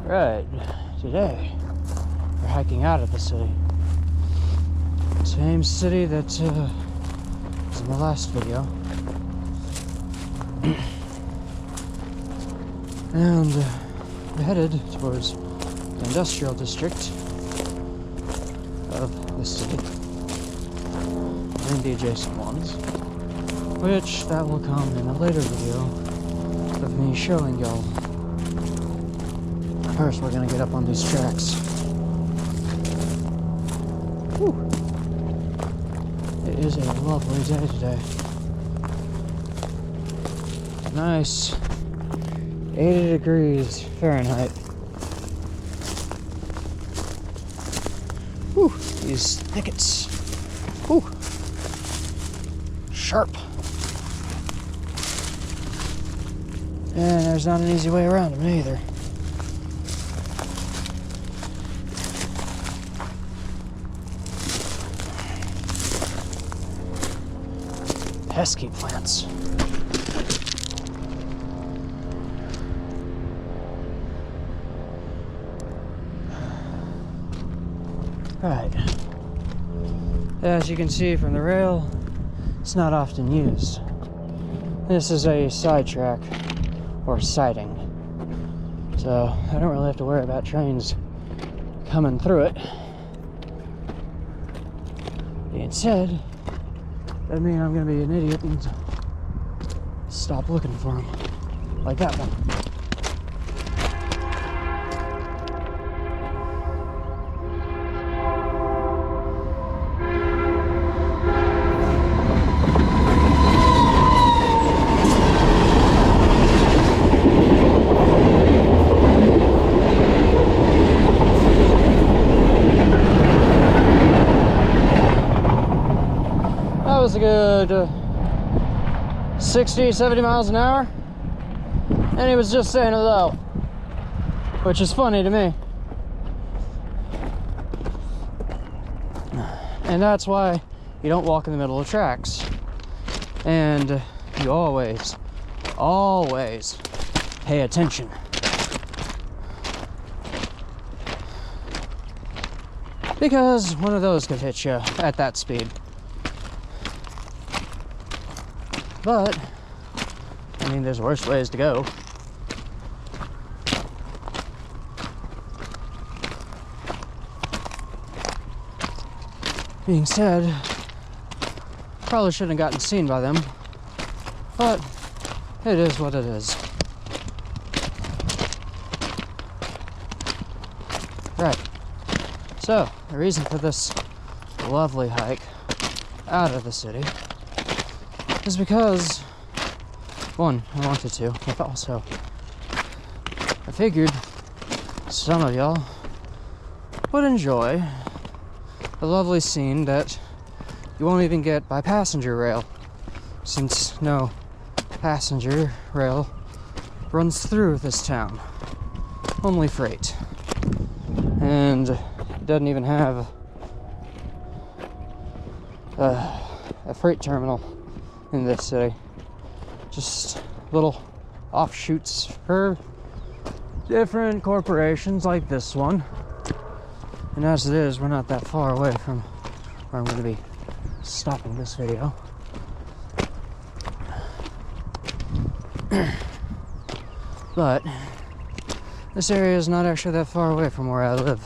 Right, today we're hiking out of the city. Same city that was in the last video. And we're headed towards the industrial district of the city and the adjacent ones, which that will come in a later video of me showing y'all. First, we're gonna get up on these tracks. Whew. It is a lovely day today. Nice 80 degrees Fahrenheit. Whew, these thickets. Whew. Sharp. And there's not an easy way around them either. Pesky plants. Right. As you can see from the rail, it's not often used. This is a sidetrack or siding, so I don't really have to worry about trains coming through it. Being said, that means I'm gonna be an idiot and stop looking for them, like that one. That was a good 60, 70 miles an hour, and he was just saying hello, which is funny to me. And that's why you don't walk in the middle of tracks, and you always pay attention. Because one of those could hit you at that speed. But, I mean, there's worse ways to go. Being said, probably shouldn't have gotten seen by them, but it is what it is. Right. So, the reason for this lovely hike out of the city is because, one, I wanted to, but also I figured some of y'all would enjoy a lovely scene that you won't even get by passenger rail, since no passenger rail runs through this town, only freight, and it doesn't even have a freight terminal in this city. Just little offshoots for different corporations like this one. And as it is, we're not that far away from where I'm going to be stopping this video. But this area is not actually that far away from where I live,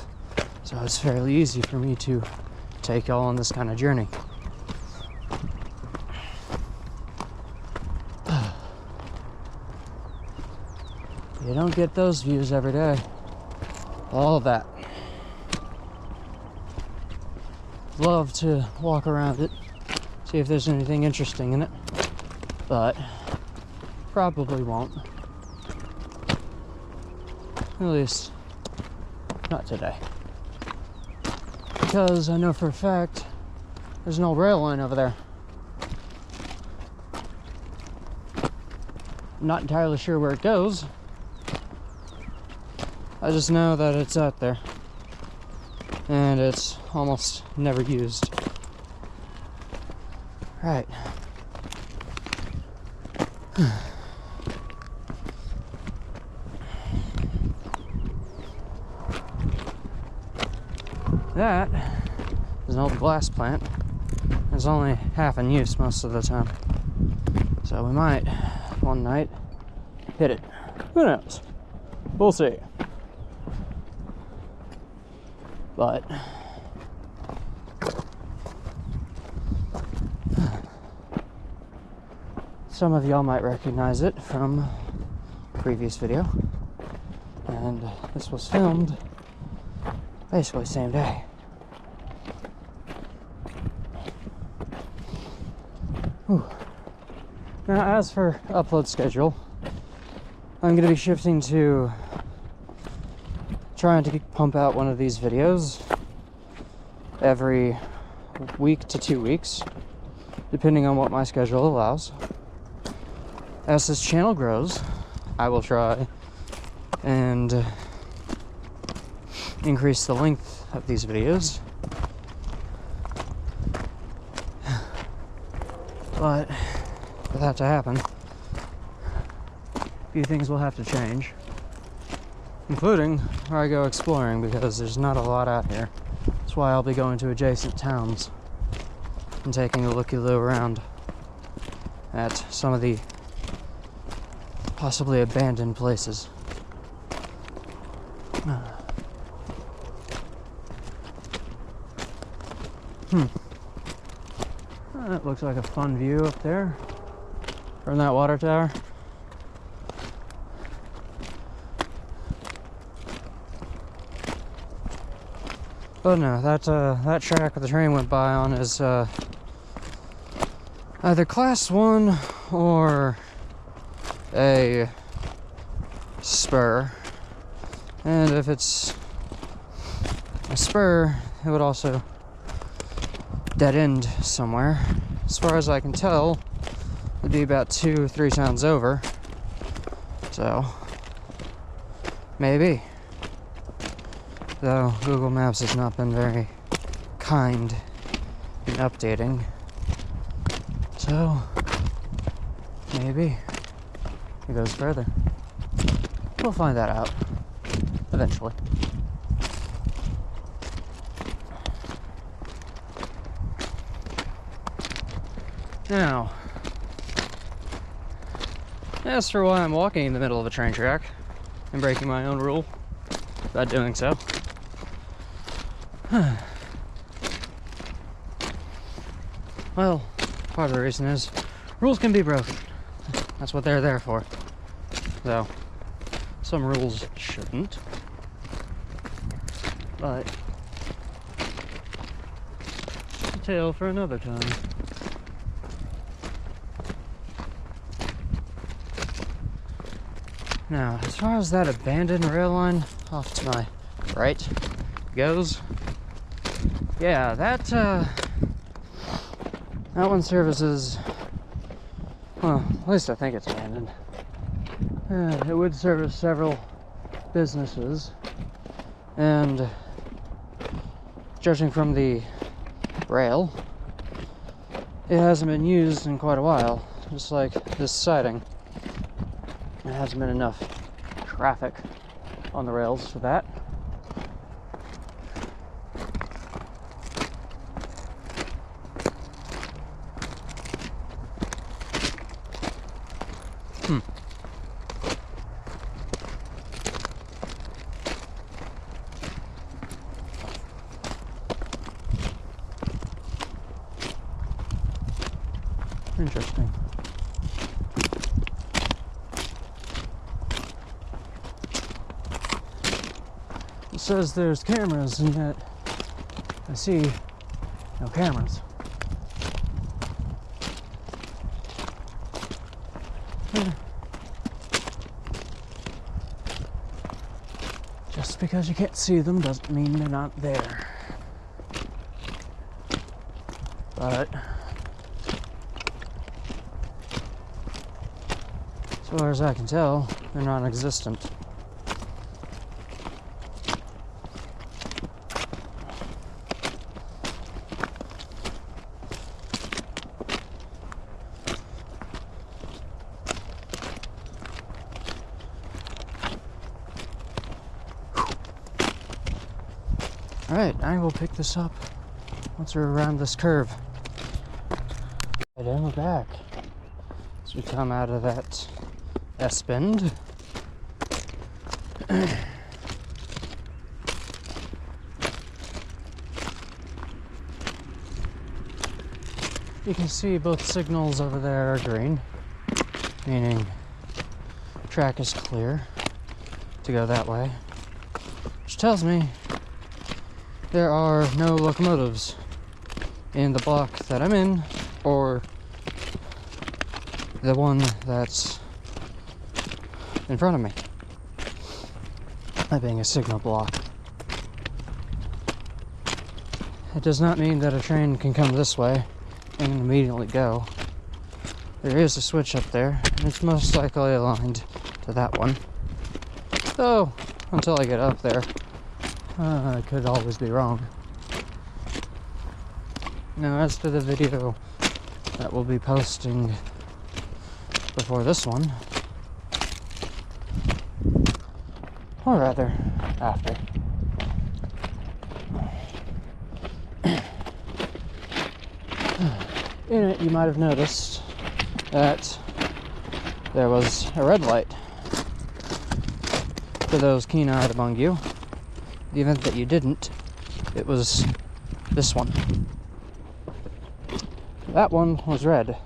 so it's fairly easy for me to take y'all on this kind of journey. You don't get those views every day. All of that. Love to walk around it, see if there's anything interesting in it, but probably won't. At least, not today. Because I know for a fact there's an old rail line over there. I'm not entirely sure where it goes. I just know that it's out there, and it's almost never used. Right. That is an old glass plant. It's only half in use most of the time. So we might, one night, hit it. Who knows? We'll see. But some of y'all might recognize it from a previous video. And this was filmed basically same day. Whew. Now, as for upload schedule, I'm going to be shifting to trying to pump out one of these videos every week to 2 weeks, depending on what my schedule allows. As this channel grows, I will try and increase the length of these videos. But for that to happen, a few things will have to change, including where I go exploring, because there's not a lot out here. That's why I'll be going to adjacent towns and taking a looky-loo around at some of the possibly abandoned places. That looks like a fun view up there from that water tower. Oh no, that track the train went by on is either class 1 or a spur. And if it's a spur, it would also dead end somewhere. As far as I can tell, it'd be about 2 or 3 towns over. So maybe. Though Google Maps has not been very kind in updating. So maybe it goes further. We'll find that out eventually. Now, as for why I'm walking in the middle of a train track and breaking my own rule by doing so, well, part of the reason is rules can be broken. That's what they're there for. Though some rules shouldn't. But a tale for another time. Now, as far as that abandoned rail line off to my right goes, yeah, that one services, well, at least I think it's abandoned. It would service several businesses, and judging from the rail, it hasn't been used in quite a while, just like this siding. There hasn't been enough traffic on the rails for that. Interesting. It says there's cameras, and yet I see no cameras. Just because you can't see them doesn't mean they're not there. But as far as I can tell, they're non-existent. Alright, I will pick this up once we're around this curve. And then we're back. As we come out of that S-bend. You can see both signals over there are green, meaning track is clear to go that way, which tells me there are no locomotives in the block that I'm in, or the one that's in front of me, that being a signal block. It does not mean that a train can come this way and immediately go. There is a switch up there, and it's most likely aligned to that one. Though, until I get up there, I could always be wrong. Now, as to the video that we'll be posting before this one, or rather, after. In it, you might have noticed that there was a red light. For those keen-eyed among you, the event that you didn't, it was this one. That one was red.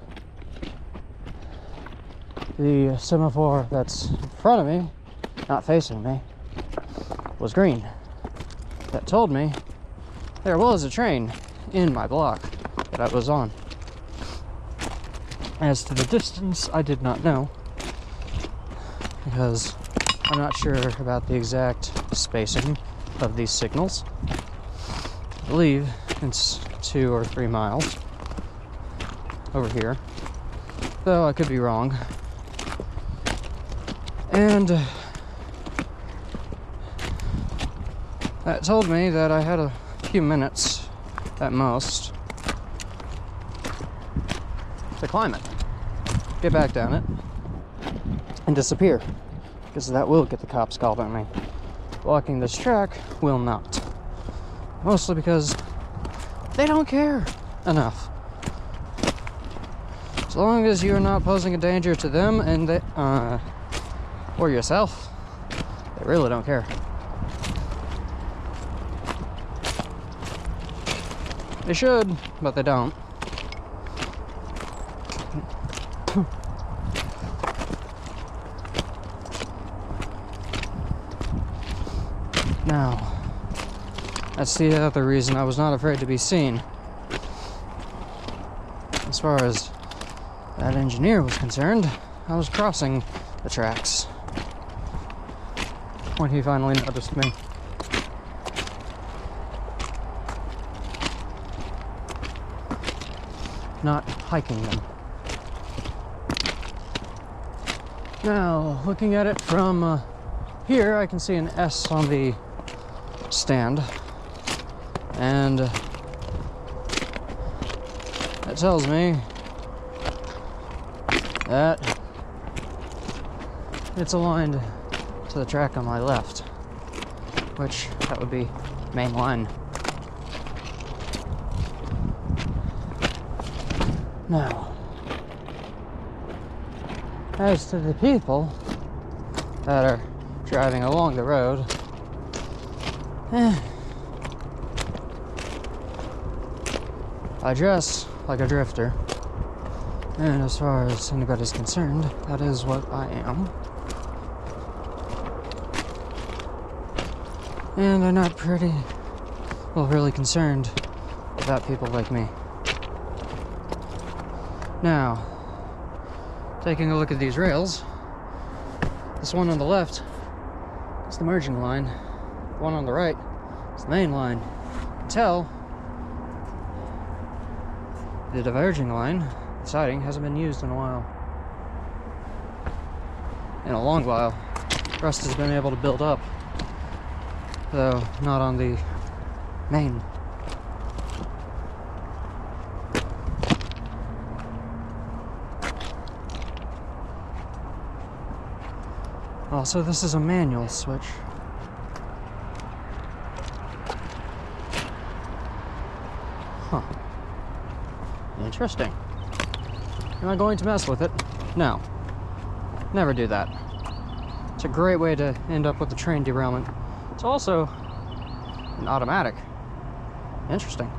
The semaphore that's in front of me, not facing me, was green. That told me there was a train in my block that I was on. As to the distance, I did not know, because I'm not sure about the exact spacing of these signals. I believe it's 2 or 3 miles over here, though I could be wrong. And that told me that I had a few minutes at most to climb it, get back down it, and disappear, because that will get the cops called on me. Walking this track will not. Mostly because they don't care enough. As long as you're not posing a danger to them and they, or yourself, they really don't care. They should, but they don't. Now, that's the other reason I was not afraid to be seen. As far as that engineer was concerned, I was crossing the tracks when he finally noticed me. Not hiking them. Now, looking at it from here, I can see an S on the stand, and that tells me that it's aligned to the track on my left, which that would be main line. Now, as to the people that are driving along the road, I dress like a drifter, and as far as anybody's concerned, that is what I am. And I'm not really concerned about people like me. Now, taking a look at these rails, this one on the left is the merging line, the one on the right is the main line. Until the diverging line, the siding, hasn't been used in a while. In a long while. Rust has been able to build up, though not on the main. Also, this is a manual switch. Huh. Interesting. Am I going to mess with it? No. Never do that. It's a great way to end up with a train derailment. It's also an automatic. Interesting.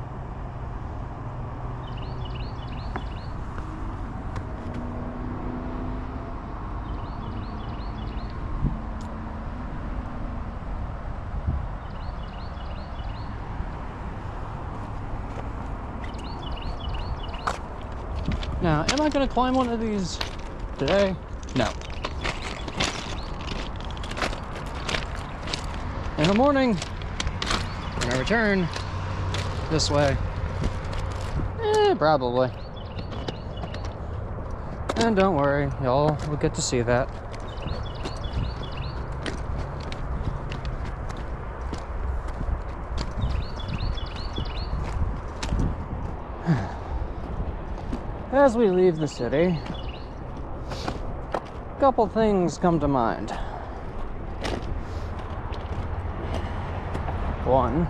Now, am I going to climb one of these today? No. In the morning, when I return this way, probably. And don't worry, y'all will get to see that. As we leave the city, a couple things come to mind. One,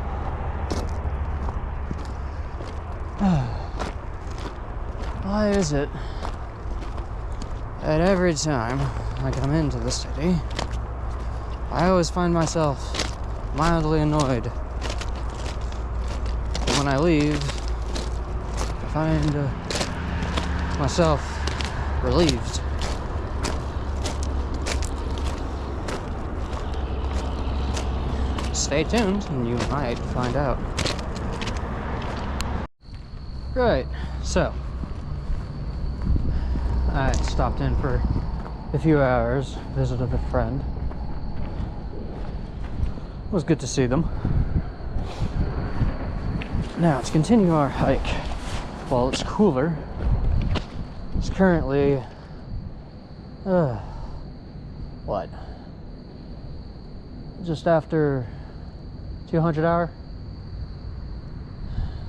why is it that every time I come into the city, I always find myself mildly annoyed, and when I leave, I find myself relieved. Stay tuned and you might find out. Right, so I stopped in for a few hours, visited a friend. It was good to see them. Now to continue our hike while it's cooler. It's currently, what? Just after 200 hour.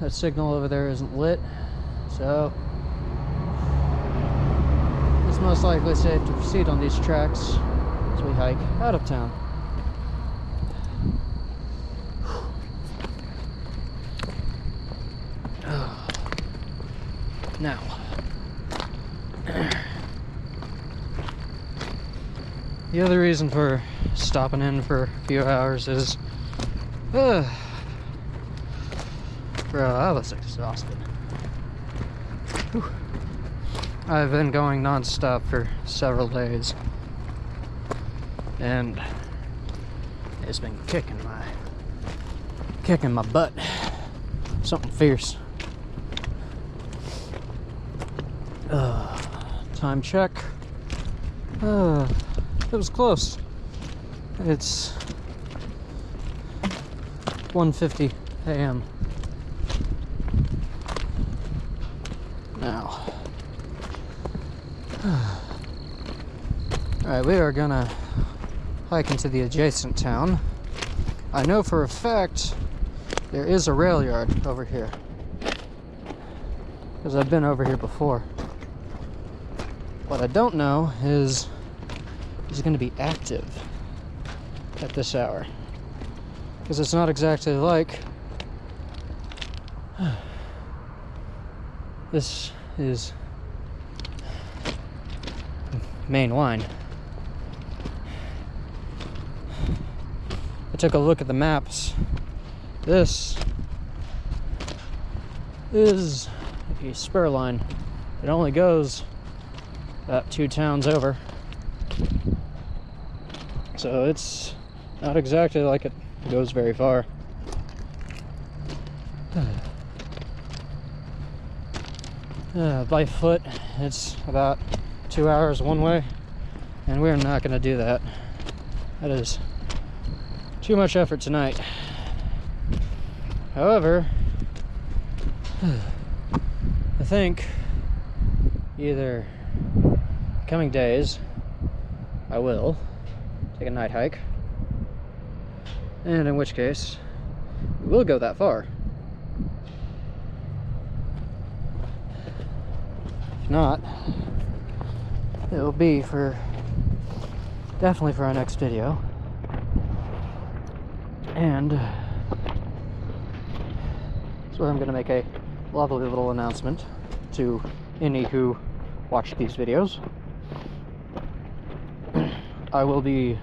That signal over there isn't lit, so it's most likely safe to proceed on these tracks as we hike out of town. Now, the other reason for stopping in for a few hours is, bro, I was exhausted. Whew. I've been going non-stop for several days, and it's been kicking my butt. Something fierce. Time check. It was close. It's 1:50 a.m. now. Alright, we are gonna hike into the adjacent town. I know for a fact there is a rail yard over here, because I've been over here before. What I don't know is it going to be active at this hour, because it's not exactly like this is main line. I took a look at the maps. This is a spur line. It only goes about 2 towns over. So it's not exactly like it goes very far. By foot, it's about 2 hours one way, and we're not going to do that. That is too much effort tonight. However, I think either coming days I will take a night hike, and in which case we will go that far. If not, it will be definitely for our next video, and that's where I'm going to make a lovely little announcement to any who watch these videos. I will be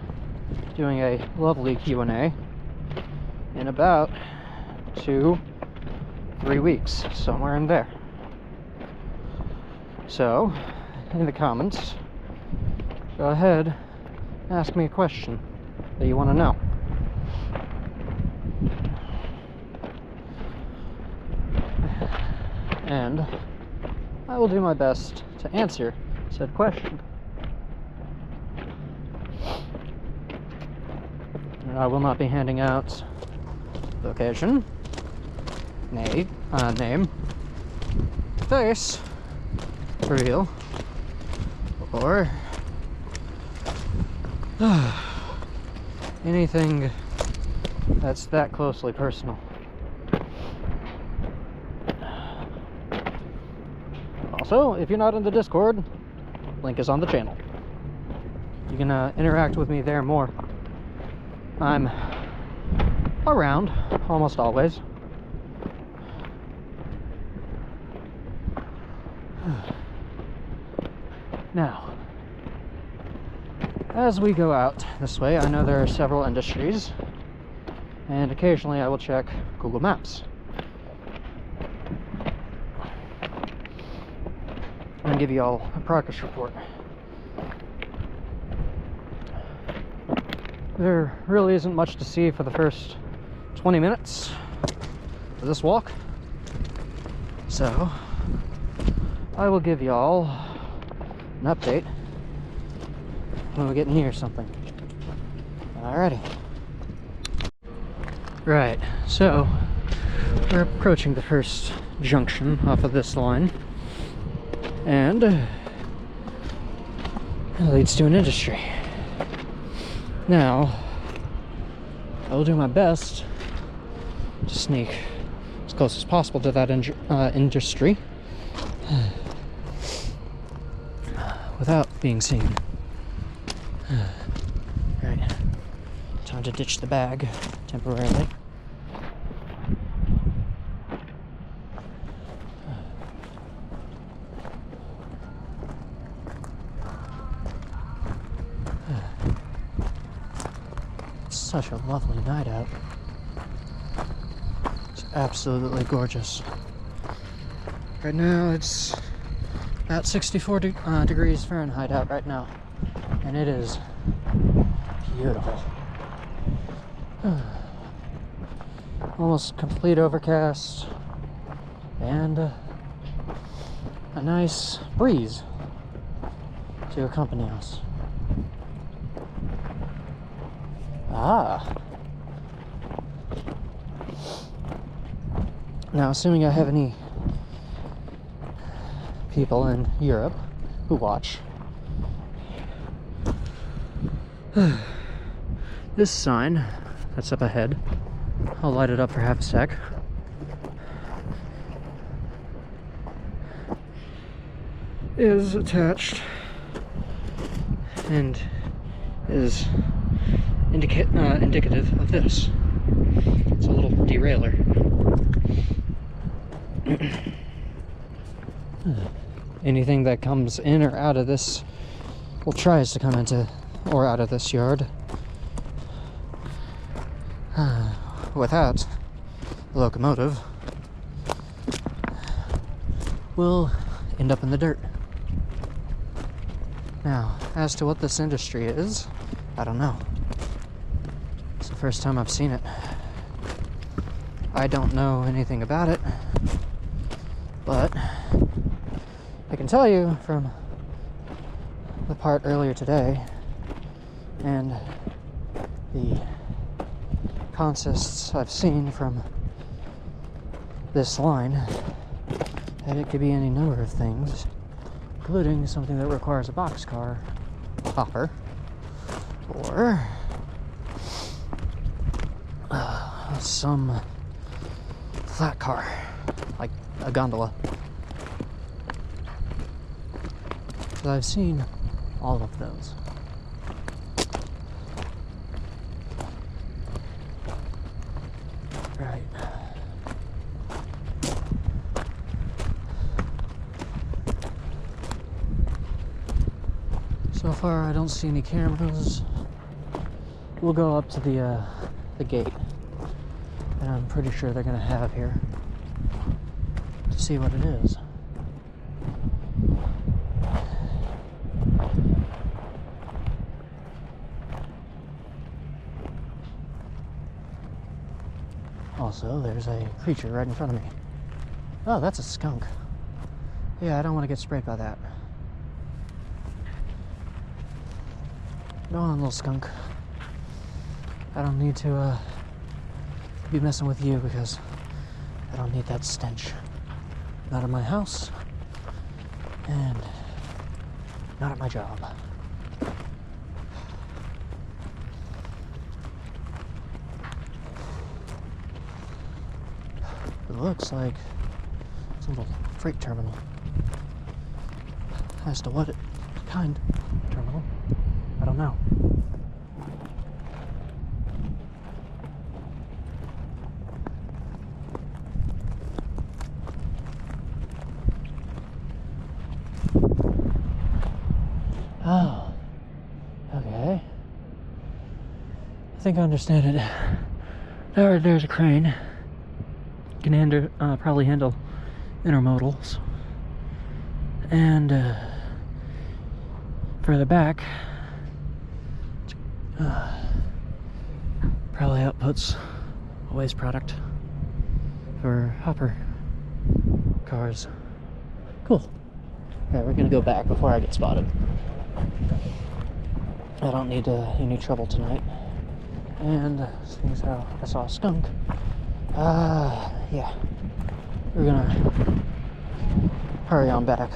doing a lovely Q&A in about 2-3 weeks, somewhere in there. So, in the comments, go ahead and ask me a question that you want to know. And I will do my best to answer said question. And I will not be handing out location, name, face, reveal, or anything that's that closely personal. Also, if you're not in the Discord, link is on the channel. You can interact with me there more. I'm around almost always. Now, as we go out this way, I know there are several industries, and occasionally I will check Google Maps and give you all a progress report. There really isn't much to see for the first 20 minutes of this walk, so I will give y'all an update when we get near something. Alrighty. Right, so we're approaching the first junction off of this line, and it leads to an industry. Now, I will do my best to sneak as close as possible to that industry without being seen. Right, time to ditch the bag temporarily. Such a lovely night out. It's absolutely gorgeous. Right now it's about 64 degrees Fahrenheit out right now, and it is beautiful. Almost complete overcast and a nice breeze to accompany us. Now, assuming I have any people in Europe who watch, this sign that's up ahead, I'll light it up for half a sec. Is attached and is indicative of this. It's a little derailleur. Anything that comes in or out of this, well, tries to come into or out of this yard without the locomotive will end up in the dirt. Now, as to what this industry is, I don't know. It's the first time I've seen it. I don't know anything about it, but I can tell you from the part earlier today and the consists I've seen from this line that it could be any number of things, including something that requires a boxcar hopper or some flat car, like a gondola. So I've seen all of those. Right. So far, I don't see any cameras. We'll go up to the gate that I'm pretty sure they're gonna have here to see what it is. Also, there's a creature right in front of me. Oh, that's a skunk. Yeah, I don't want to get sprayed by that. Go on, little skunk. I don't need to be messing with you because I don't need that stench. Not in my house and not at my job. It looks like it's a little freight terminal. As to what kind of terminal, I don't know. Oh, okay. I think I understand it. There's a crane. Can probably handle intermodals. And further back, probably outputs a waste product for hopper cars. Cool. Alright, we're gonna go back before I get spotted. I don't need any trouble tonight. And seeing as how I saw a skunk, yeah, we're gonna hurry on back.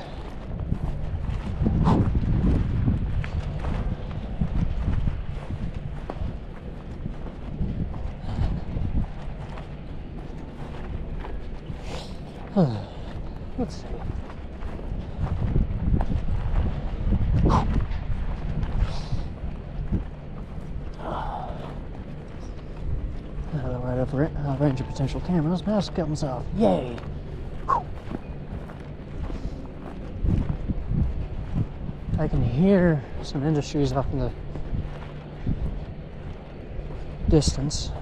Let's see. Right over it. Range of potential cameras. Mask comes off. Yay! I can hear some industries off in the distance.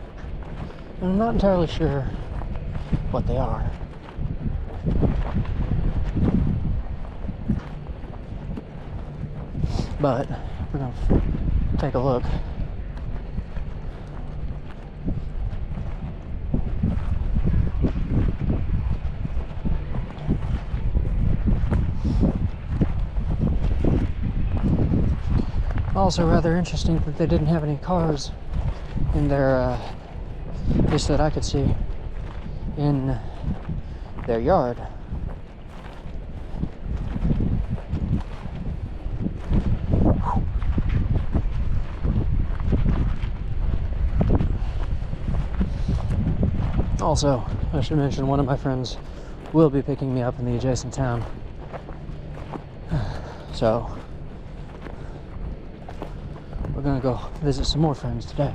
And I'm not entirely sure what they are. But we're gonna take a look. Also rather interesting that they didn't have any cars in their, at least that I could see, in their yard. Also, I should mention one of my friends will be picking me up in the adjacent town. So, we're gonna go visit some more friends today.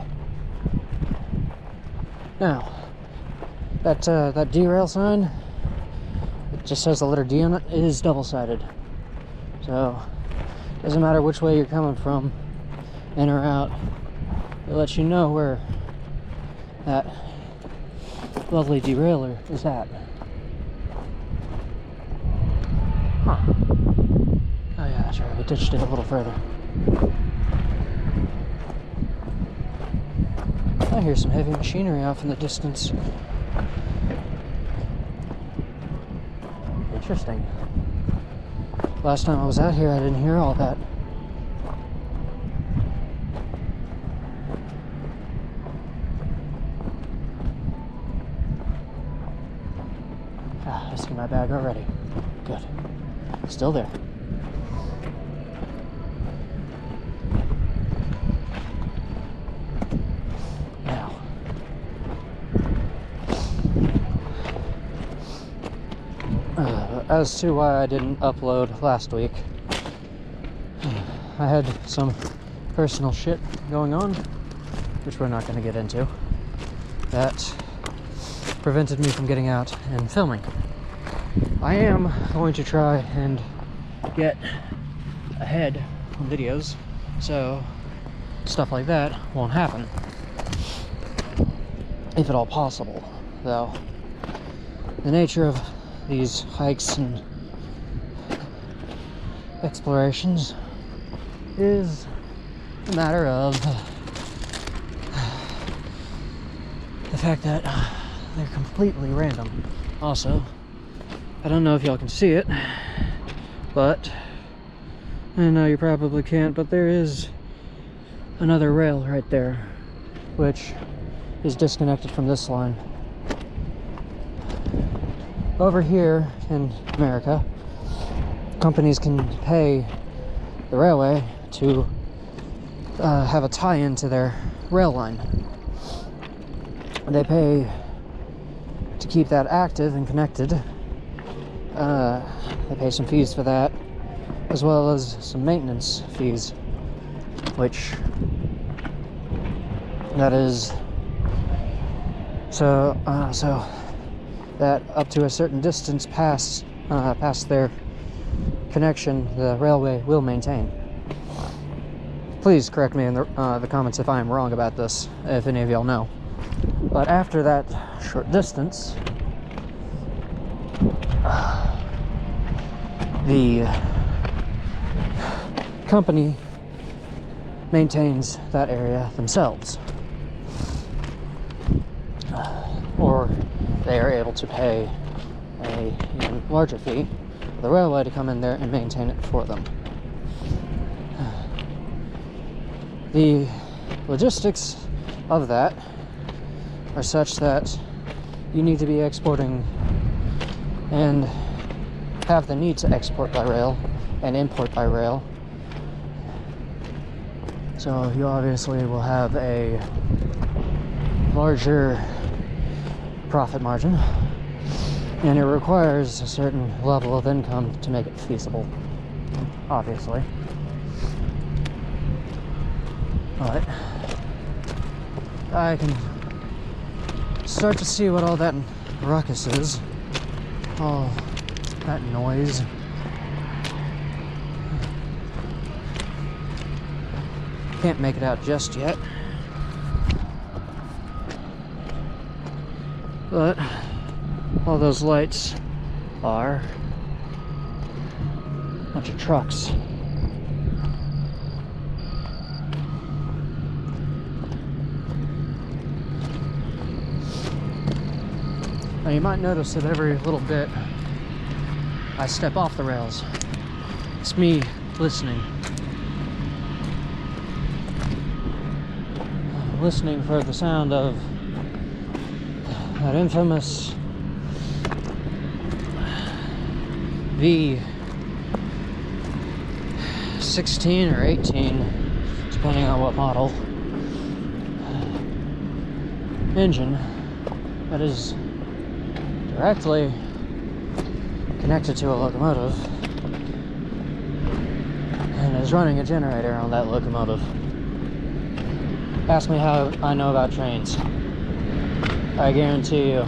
Now, that derail sign, it just says the letter D on it, it is double-sided. So, doesn't matter which way you're coming from, in or out, it lets you know where that lovely derailer is at. Huh. Oh yeah, that's right, we ditched it a little further. I hear some heavy machinery off in the distance. Interesting. Last time I was out here, I didn't hear all that. I see my bag already. Good. Still there. Now. As to why I didn't upload last week, I had some personal shit going on, which we're not going to get into, that prevented me from getting out and filming. I am going to try and get ahead in videos, so stuff like that won't happen. If at all possible, though. The nature of these hikes and explorations is a matter of the fact that they're completely random. Also, I don't know if y'all can see it, but I know you probably can't, but there is another rail right there, which is disconnected from this line. Over here in America, companies can pay the railway to have a tie-in to their rail line. They pay to keep that active and connected. They pay some fees for that, as well as some maintenance fees, which that is so that up to a certain distance past their connection, the railway will maintain. Please correct me in the comments if I am wrong about this, if any of y'all know. But after that short distance, the company maintains that area themselves, or they are able to pay a even larger fee for the railway to come in there and maintain it for them. The logistics of that are such that you need to be exporting and have the need to export by rail and import by rail. So you obviously will have a larger profit margin, and it requires a certain level of income to make it feasible, obviously. But I can start to see what all that ruckus is, all that noise. Can't make it out just yet, but all those lights are a bunch of trucks. Now you might notice that every little bit I step off the rails. It's me listening. Listening for the sound of that infamous V16 or 18, depending on what model, engine that is directly connected to a locomotive and is running a generator on that locomotive. Ask me how I know about trains. I guarantee you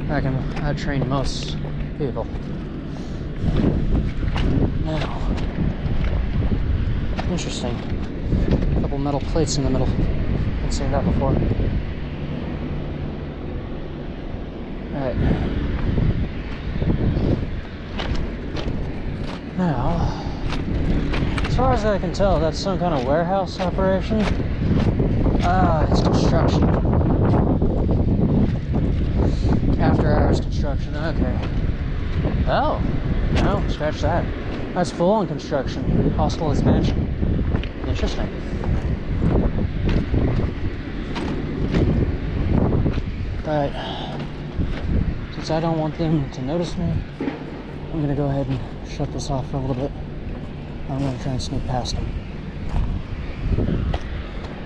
I train most people. Now, interesting. A couple metal plates in the middle. Haven't seen that before. Alright. Now, as far as I can tell, that's some kind of warehouse operation. It's construction. After hours construction, okay. Oh, no, scratch that. That's full-on construction. Possible expansion. Interesting. Alright. Since I don't want them to notice me, I'm gonna go ahead and shut this off for a little bit. I'm gonna try and sneak past them.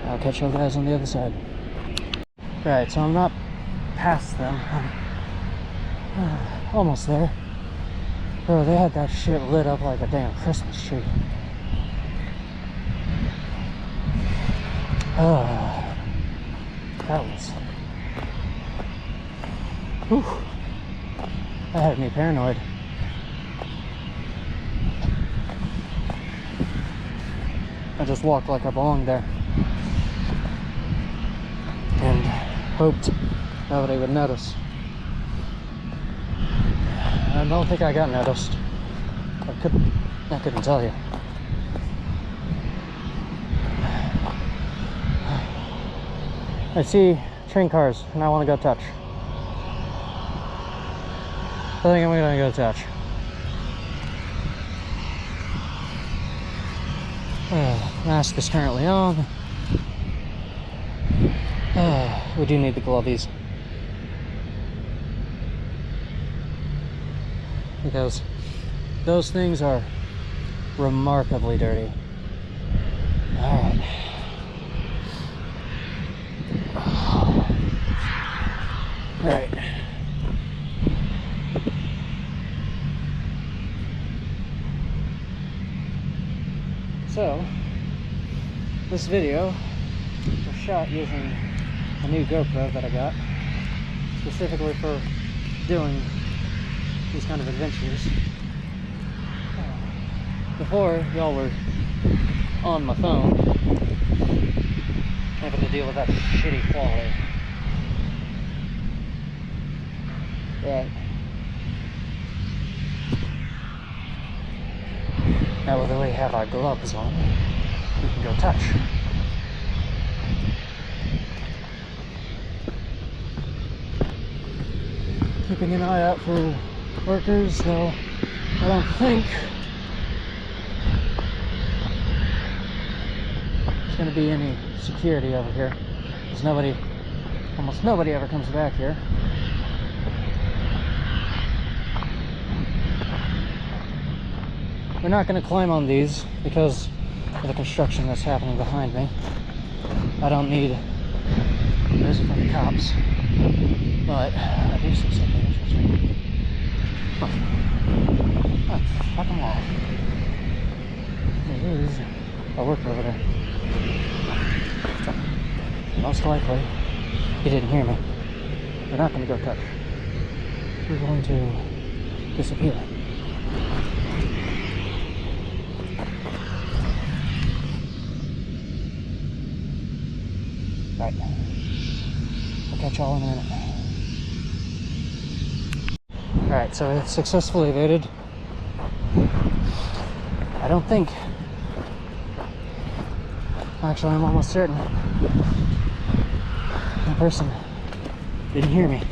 I'll catch you guys on the other side. Right, so I'm not past them. I'm almost there. Bro, they had that shit lit up like a damn Christmas tree. That was... Whew. That had me paranoid. I just walked like I belonged there. And hoped nobody would notice. I don't think I got noticed. I couldn't tell you. I see train cars and I want to go touch. I think I'm gonna go touch. Mask is currently on. We do need the glovies. Because those things are remarkably dirty. Alright. Alright. So, this video was shot using a new GoPro that I got, specifically for doing these kind of adventures. Before, y'all were on my phone, having to deal with that shitty quality. Right. Now that we have our gloves on, we can go touch. Keeping an eye out for workers, though I don't think there's going to be any security over here. There's almost nobody ever comes back here. We're not going to climb on these because of the construction that's happening behind me. I don't need this from the cops, but I do see something interesting. Oh, fucking wall. There is a worker over there. Most likely, he didn't hear me. We're not going to go touch. We're going to disappear. Right. I'll catch y'all in a minute. Alright, so it's successfully evaded. I don't think. Actually, I'm almost certain. The person didn't hear me.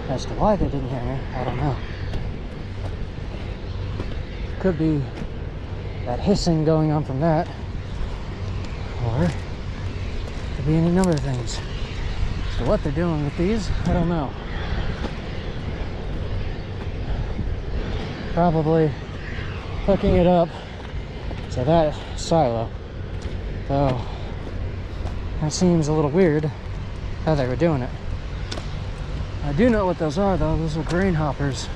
As to why they didn't hear me, I don't know. Could be that hissing going on from that. Or could be any number of things. So what they're doing with these, I don't know. Probably hooking it up to that silo. Though that seems a little weird how they were doing it. I do know what those are though. Those are grain hoppers.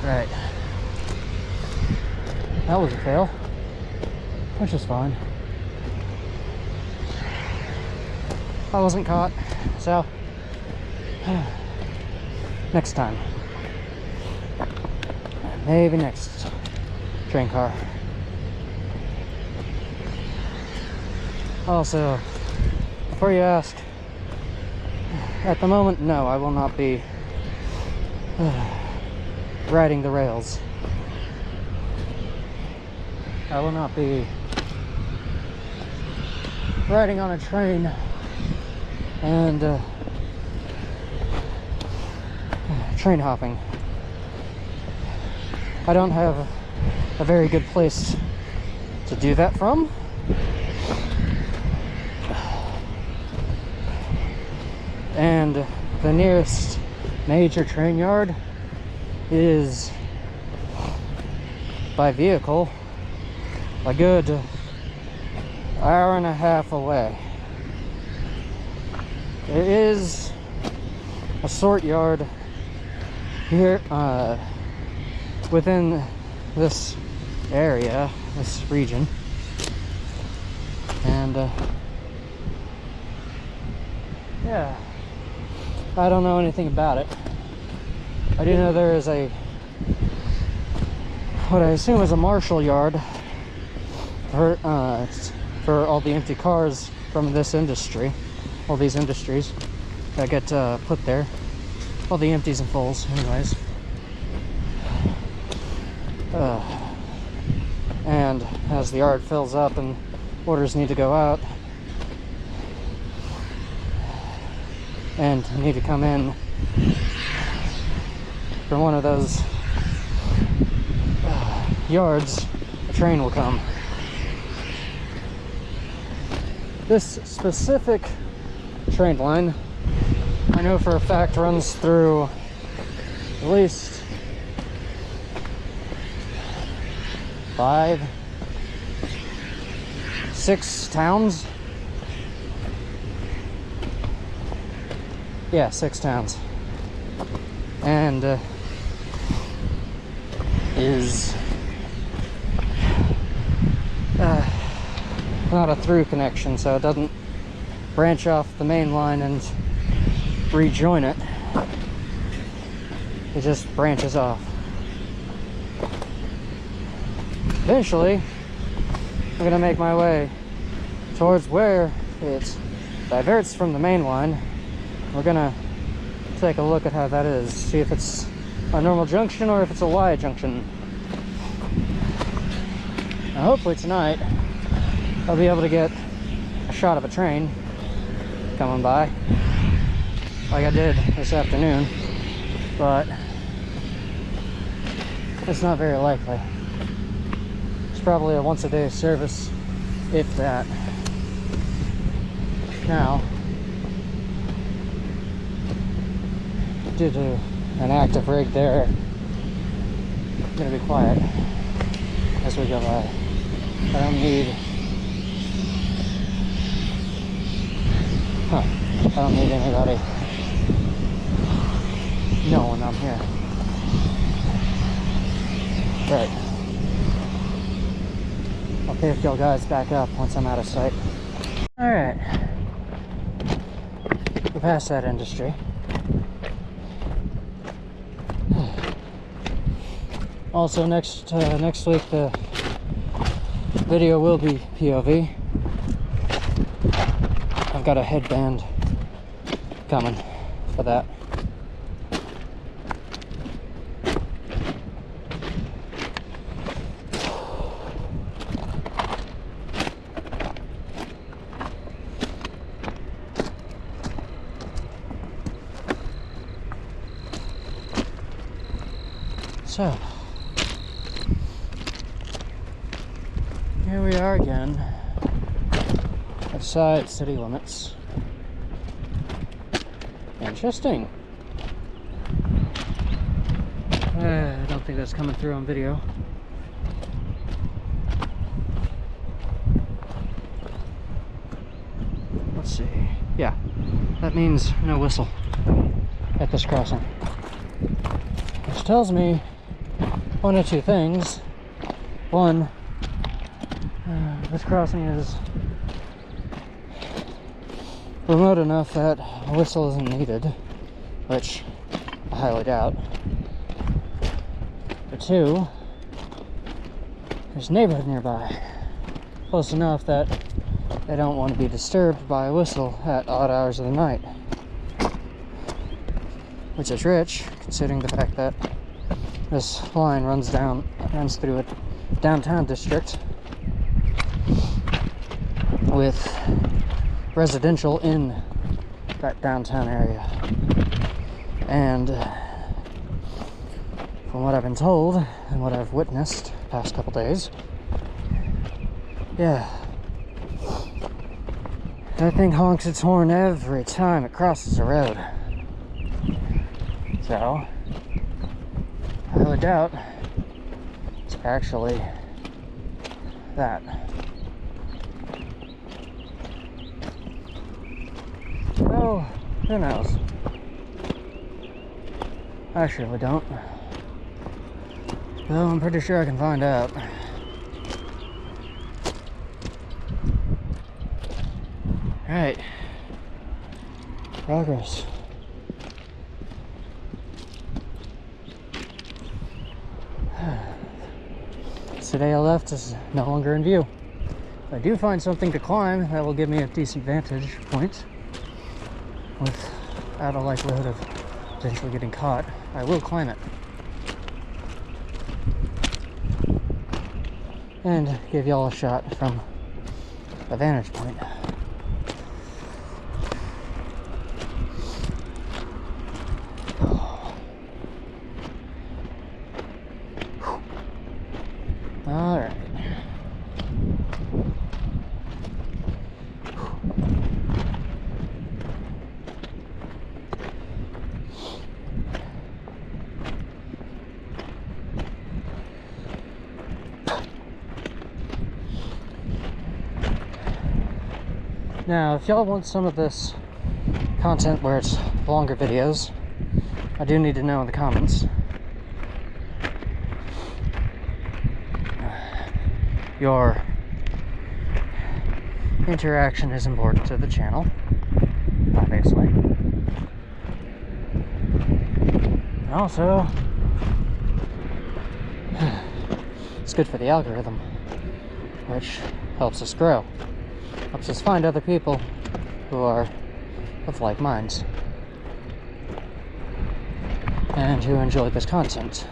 Right. That was a fail, which is fine. I wasn't caught, so next time. Maybe next train car. Also, before you ask, at the moment, no, I will not be riding the rails. I will not be riding on a train and train hopping. I don't have a very good place to do that from. And the nearest major train yard is, by vehicle, a good hour and a half away. There is a sort yard here within this area, this region, and yeah, I don't know anything about it. I do know there is what I assume is a marshal yard for all the empty cars from this industry, all these industries that get put there, all the empties and fulls, anyways. And as the yard fills up and orders need to go out and need to come in from one of those yards, a train will come. This specific train line, I know for a fact, runs through at least 5, 6 towns. Yeah, 6 towns. And is not a through connection, so it doesn't branch off the main line and rejoin it. It just branches off. Eventually, I'm gonna make my way towards where it diverts from the main line. We're gonna take a look at how that is, see if it's a normal junction or if it's a Y junction. Now, hopefully tonight I'll be able to get a shot of a train coming by like I did this afternoon, but it's not very likely. It's probably a once a day service, if that. Now, due to an active rig there, I'm gonna be quiet as we go by. I don't need anybody knowing I'm here. Right. I'll pick y'all guys back up once I'm out of sight. Alright. We're past that industry. Also, next week the video will be POV. I've got a headband coming for that. So, here we are again, outside city limits. Interesting. I don't think that's coming through on video. Let's see. Yeah, that means no whistle at this crossing. Which tells me one of two things. One, this crossing is remote enough that a whistle isn't needed, which I highly doubt. Or two, there's a neighborhood nearby, close enough that they don't want to be disturbed by a whistle at odd hours of the night. Which is rich, considering the fact that this line runs through a downtown district with residential in that downtown area. And from what I've been told and what I've witnessed the past couple days, yeah, that thing honks its horn every time it crosses the road. So, I would doubt it's actually that. Oh, who knows? I surely don't. Though I'm pretty sure I can find out. Alright. Progress. Today I left is no longer in view. If I do find something to climb that will give me a decent vantage point without a likelihood of potentially getting caught, I will climb it. And give y'all a shot from a vantage point. All right. Now, if y'all want some of this content where it's longer videos, I do need to know in the comments. Your interaction is important to the channel, obviously. And also, it's good for the algorithm, which helps us grow. Helps us find other people who are of like minds and who enjoy this content.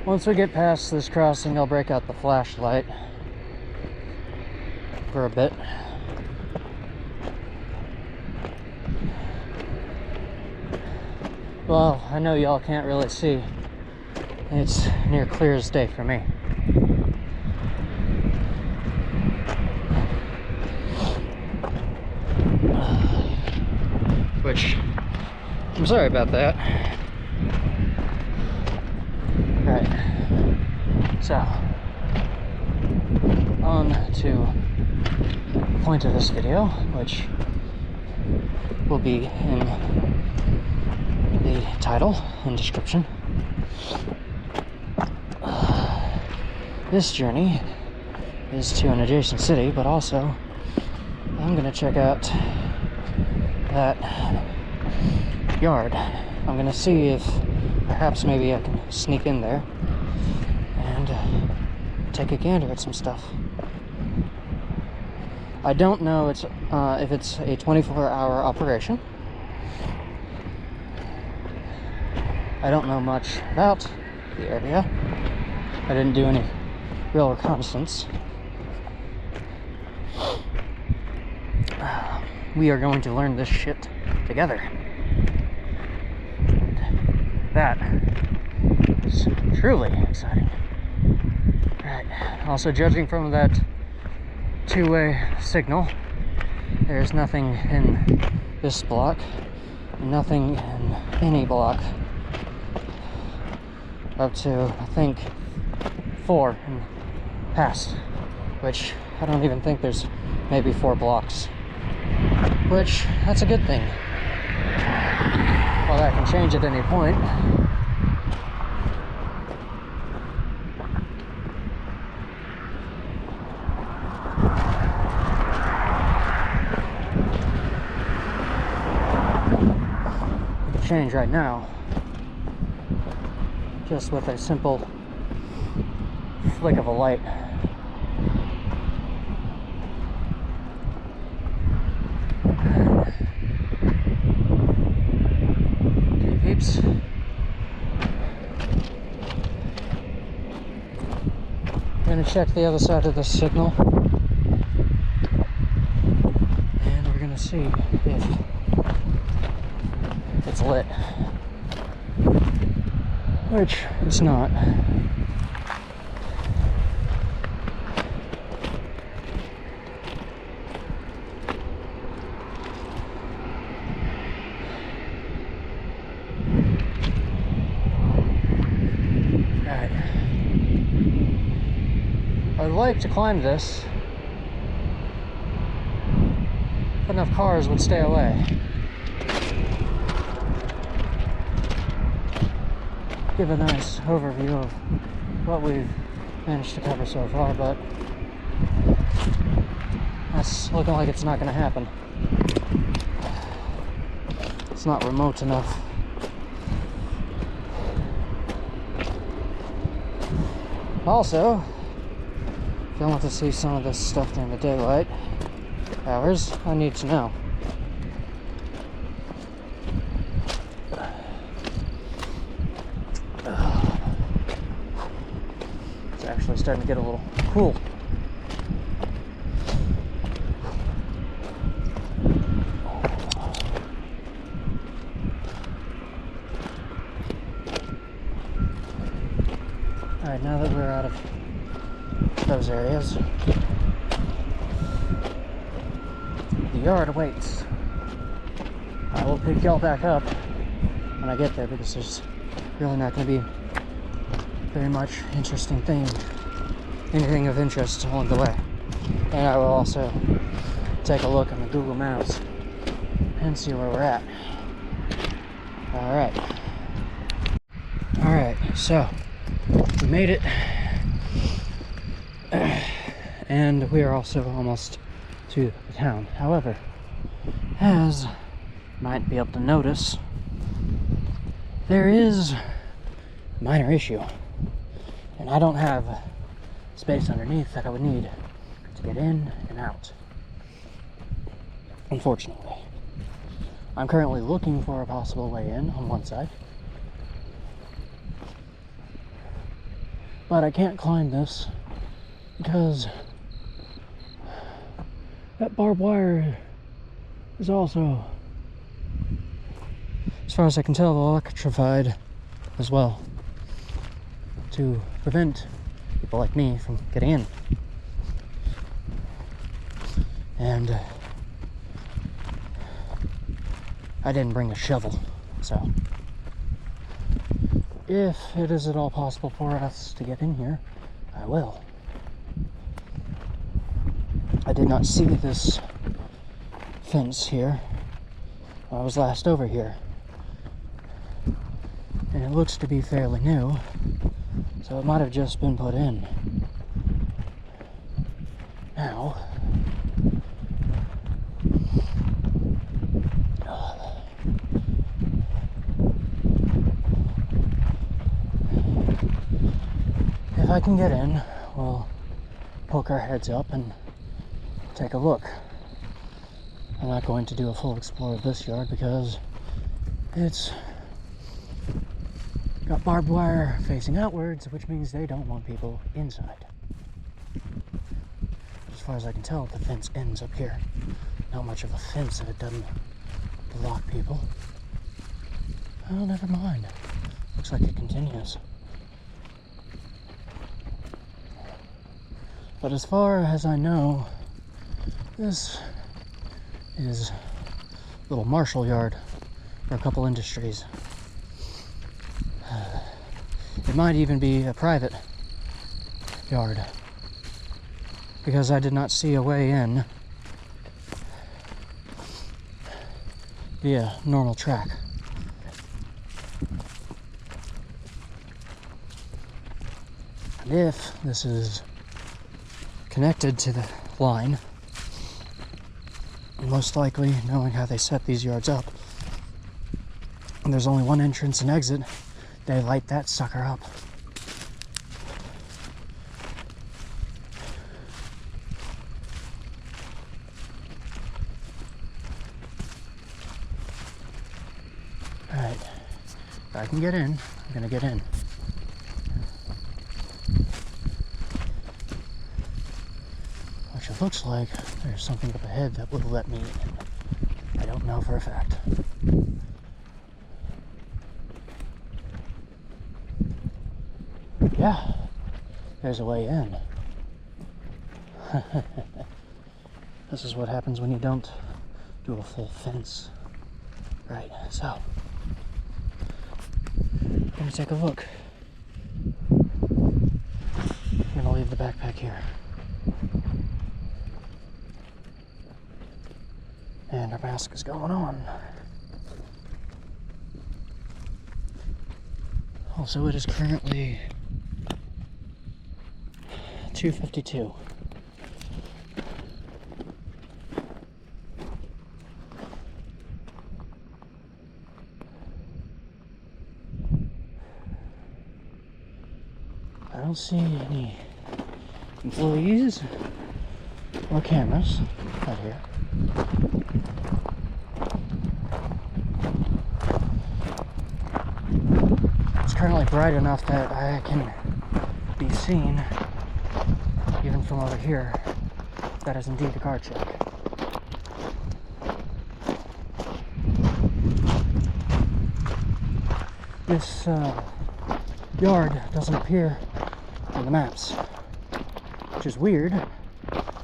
Once we get past this crossing, I'll break out the flashlight for a bit. Well, I know y'all can't really see. It's near clear as day for me. Which, I'm sorry about that. Right. So, on to the point of this video, which will be in the title and description. This journey is to an adjacent city, but also I'm going to check out that yard. I'm going to see if perhaps maybe I can sneak in there and take a gander at some stuff. I don't know if it's a 24-hour operation. I don't know much about the area. I didn't do any real reconnaissance. We are going to learn this shit together. And that is truly exciting. Right. Also, judging from that two-way signal, there's nothing in this block, nothing in any block up to, I think, 4 and past, which I don't even think there's maybe 4 blocks, which that's a good thing. Well, that can change at any point. It can change right now, just with a simple flick of a light. Okay, peeps. I'm gonna check the other side of the signal, and we're gonna see if it's lit, which it's not. I'd like to climb this if enough cars would stay away. Give a nice overview of what we've managed to cover so far, but that's looking like it's not going to happen. It's not remote enough. Also, if I want to see some of this stuff during the daylight hours, I need to know. It's actually starting to get a little cool. Alright, now that we're out of those areas, the yard awaits. I will pick y'all back up when I get there, because there's really not going to be very much anything of interest along the way. And I will also take a look on the Google Maps and see where we're at. Alright, so we made it, and we are also almost to the town. However, as you might be able to notice, there is a minor issue, and I don't have space underneath that I would need to get in and out. Unfortunately, I'm currently looking for a possible way in on one side, but I can't climb this because that barbed wire is also, as far as I can tell, electrified as well, to prevent people like me from getting in. And I didn't bring a shovel, so if it is at all possible for us to get in here, I will. I did not see this fence here when I was last over here, and it looks to be fairly new, so it might have just been put in. Now, if I can get in, we'll poke our heads up and take a look. I'm not going to do a full explore of this yard because it's got barbed wire facing outwards, which means they don't want people inside. As far as I can tell, the fence ends up here. Not much of a fence if it doesn't block people. Oh, never mind. Looks like it continues. But as far as I know, this is a little marshal yard for a couple industries. It might even be a private yard, because I did not see a way in via normal track. And if this is connected to the line, most likely, knowing how they set these yards up, and there's only one entrance and exit, they light that sucker up. Alright, if I can get in, I'm gonna get in. Which it looks like there's something up ahead that will let me in. I don't know for a fact. Yeah, there's a way in. This is what happens when you don't do a full fence. Right, so I'm gonna take a look. I'm gonna leave the backpack here. And our mask is going on. Also, it is currently 2:52. don't see any employees or cameras out here. It's currently bright enough that I can be seen even from over here. That is indeed a car check. This yard doesn't appear on the maps, which is weird,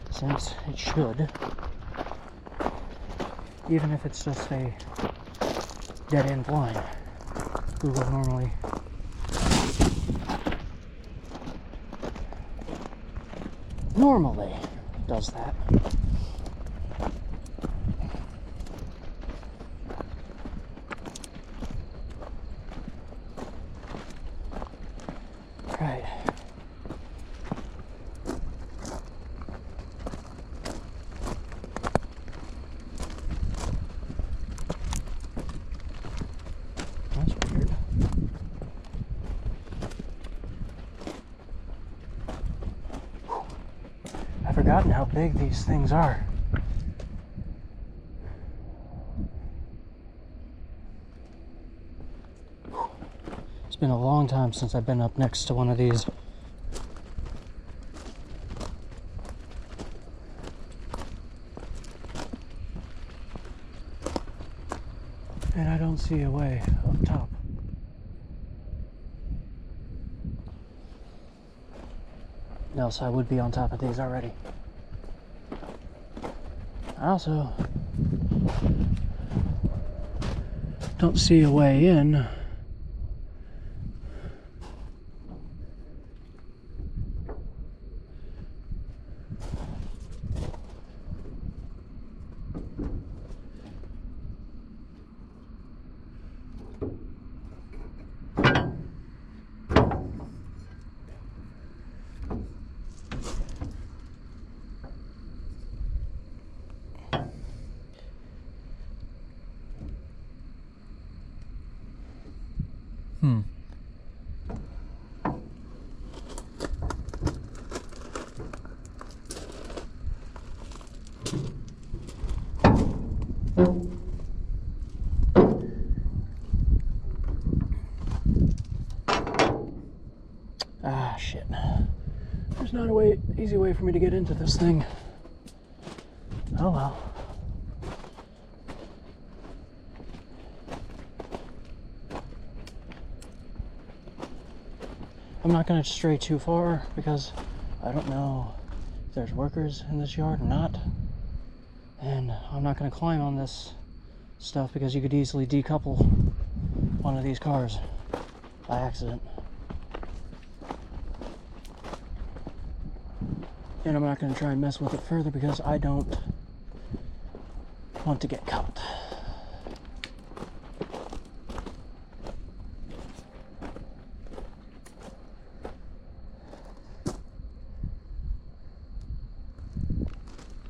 since it should. Even if it's just a dead-end line, Google normally does that. Right. That's weird. I've forgotten how big these things are. It's been a long time since I've been up next to one of these. And I don't see a way up top. Else I would be on top of these already. I also don't see a way in. Ah, shit. There's not a easy way for me to get into this thing. Oh well. I'm not going to stray too far because I don't know if there's workers in this yard or not. And I'm not going to climb on this stuff because you could easily decouple one of these cars by accident. And I'm not going to try and mess with it further because I don't want to get caught.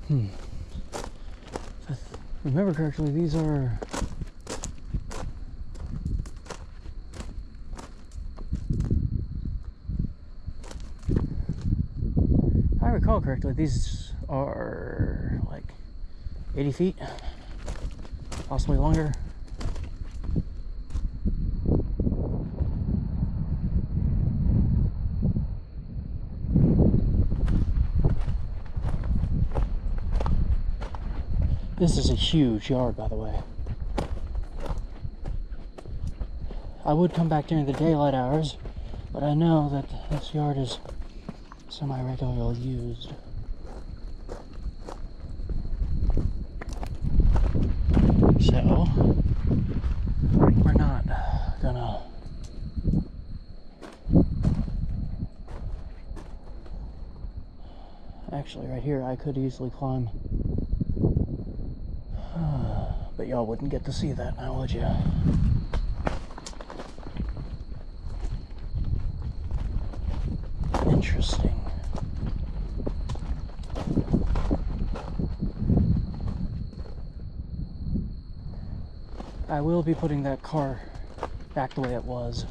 If I remember correctly, these are if I recall correctly, these are like 80 feet, possibly longer. This is a huge yard, by the way. I would come back during the daylight hours, but I know that this yard is semi-regularly used. So, we're not gonna actually, right here I could easily climb. But y'all wouldn't get to see that now, would you? Interesting. I will be putting that car back the way it was.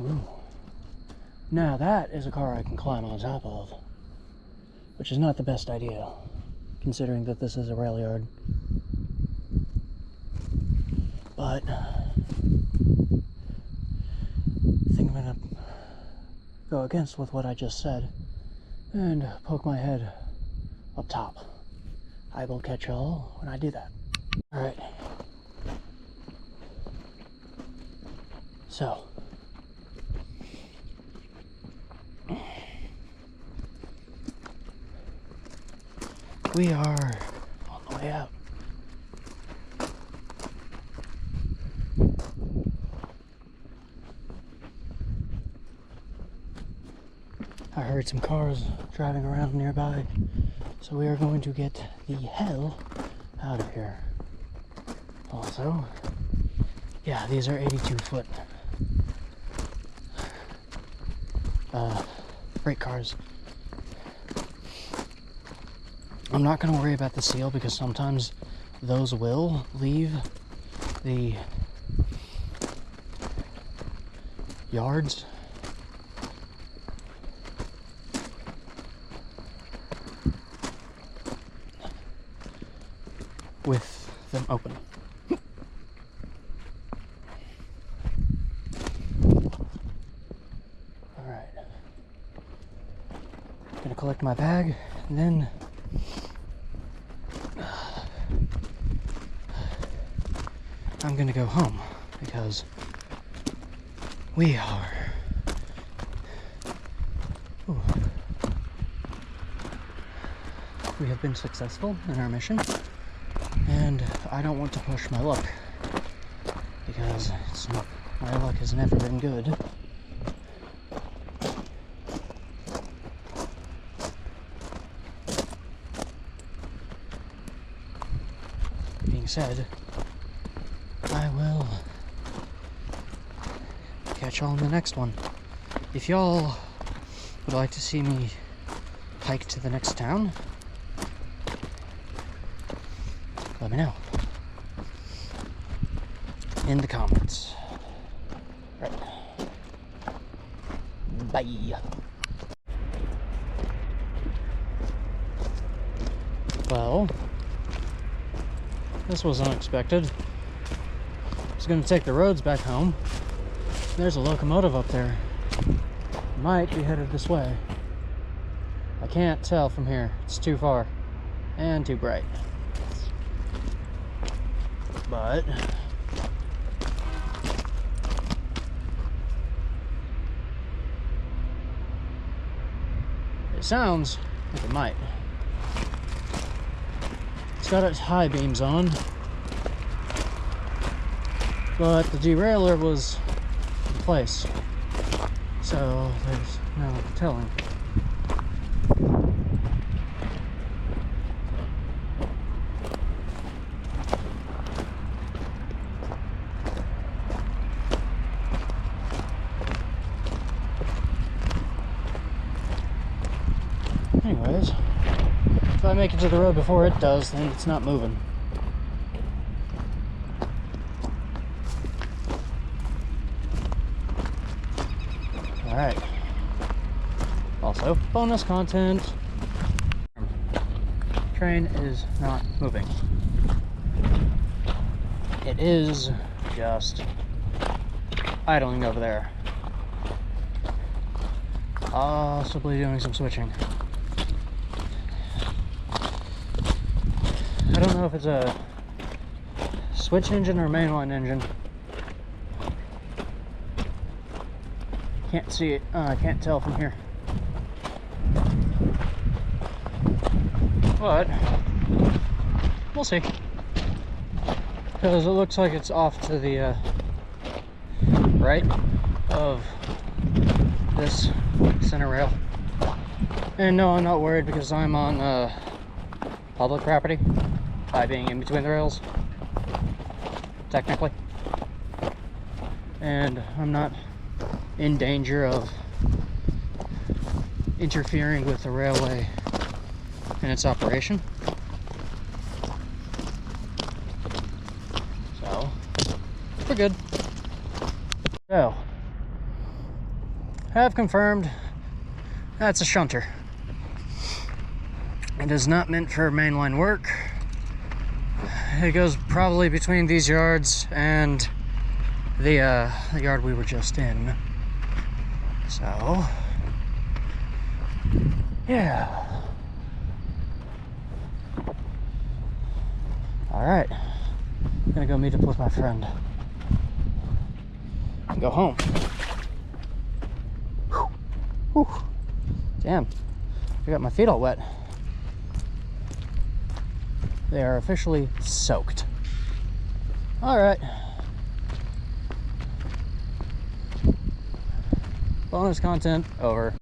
Ooh. Now that is a car I can climb on top of, which is not the best idea, considering that this is a rail yard. But I think I'm gonna go against with what I just said and poke my head up top. I will catch y'all when I do that. Alright. So. We are on the way out. I heard some cars driving around nearby, so we are going to get the hell out of here. Also, yeah, these are 82-foot freight cars. I'm not going to worry about the seal because sometimes those will leave the yards with them open. Alright. Gonna collect my bag and then I'm gonna go home because we are we have been successful in our mission, and I don't want to push my luck because my luck has never been good. Being said, I will catch y'all in the next one. If y'all would like to see me hike to the next town, let me know in the comments. Right. Bye. Well, this was unexpected. I was gonna take the roads back home. There's a locomotive up there. Might be headed this way. I can't tell from here. It's too far and too bright. But it sounds like it might. It's got its high beams on, but the derailleur was in place, so there's no telling. Anyways, if I make it to the road before it does, then it's not moving. Alright. Also, bonus content. Train is not moving. It is just idling over there. Possibly doing some switching. I don't know if it's a switch engine or mainline engine. Can't see it. I can't tell from here. But we'll see. Because it looks like it's off to the right of this center rail. And no, I'm not worried because I'm on public property. By being in between the rails, technically, and I'm not in danger of interfering with the railway in its operation. So we're good. So have confirmed that's a shunter. It is not meant for mainline work. It goes probably between these yards and the yard we were just in. So, yeah. All right, I'm gonna go meet up with my friend and go home. Whew. Damn, I got my feet all wet. They are officially soaked. All right. Bonus content over.